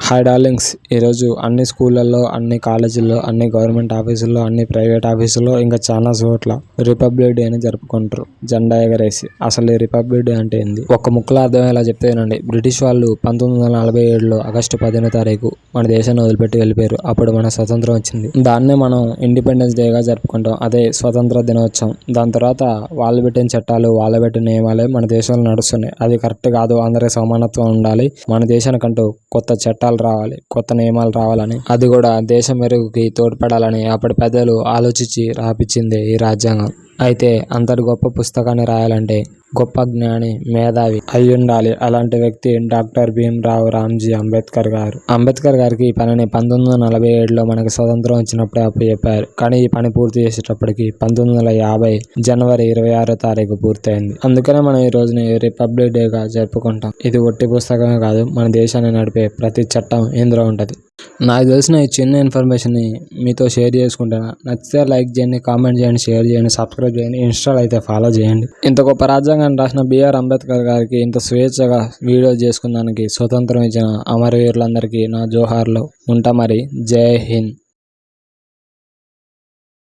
Hi darlings, ఈరోజు అన్ని స్కూళ్ళల్లో, అన్ని కాలేజీల్లో, అన్ని గవర్నమెంట్ ఆఫీసుల్లో, అన్ని ప్రైవేట్ ఆఫీసుల్లో, ఇంకా చాలా చోట్ల రిపబ్లిక్ డే అని జరుపుకుంటారు జెండా ఎగరేసి. అసలు ఈ రిపబ్లిక్ డే అంటే ఏంది? ఒక ముక్కలో అర్థమయ్యేలా చెప్తేనండి. బ్రిటిష్ వాళ్ళు 1947లో ఆగస్టు 15వ తారీఖు మన దేశాన్ని వదిలిపెట్టి వెళ్ళిపోయారు. అప్పుడు మన స్వతంత్రం వచ్చింది. దాన్నే మనం ఇండిపెండెన్స్ డేగా జరుపుకుంటాం. అదే స్వతంత్ర దినోత్సవం. దాని తర్వాత వాళ్ళు పెట్టిన చట్టాలు, వాళ్ళు పెట్టిన నియమాలే మన దేశంలో నడుస్తున్నాయి. అది కరెక్ట్ కాదు. అందరికీ సమానత్వం ఉండాలి. మన దేశానికంటూ కొత్త చట్టాలు రావాలి, కొత్త నియమాలు రావాలని, అది కూడా దేశం మెరుగుకి తోడ్పడాలని అప్పటి పెద్దలు ఆలోచించి రాపించిందే ఈ రాజ్యాంగం. అయితే అంతటి గొప్ప పుస్తకాన్ని రాయాలంటే గొప్ప జ్ఞాని, మేధావి అయి ఉండాలి. అలాంటి వ్యక్తి డాక్టర్ భీమ్రావ్ రామ్జీ అంబేద్కర్ గారు. అంబేద్కర్ గారికి ఈ పనిని 1947లో మనకి స్వతంత్రం వచ్చినప్పుడే అప్పచెప్పారు. కానీ ఈ పని పూర్తి చేసేటప్పటికి 1950 జనవరి 26వ తారీఖు పూర్తయింది. అందుకనే మనం ఈ రోజుని రిపబ్లిక్ డేగా జరుపుకుంటాం. ఇది ఒట్టి పుస్తకమే కాదు, మన దేశాన్ని నడిపే ప్రతి చట్టం ఇందులో ఉంటుంది. నాకు తెలిసిన ఈ చిన్న ఇన్ఫర్మేషన్ని మీతో షేర్ చేసుకుంటాను. నచ్చితే లైక్ చేయండి, కామెంట్ చేయండి, షేర్ చేయండి, సబ్స్క్రైబ్ చేయండి, ఇన్స్టాలో అయితే ఫాలో చేయండి. ఇంత గొప్ప రాజ్యాంగాన్ని రాసిన బిఆర్ అంబేద్కర్ గారికి ఇంత స్వేచ్ఛగా వీడియో చేసుకున్నానికి, స్వతంత్రం ఇచ్చిన అమరవీరులందరికీ నా జోహార్లు. ఉంటా మరి. జై హింద్.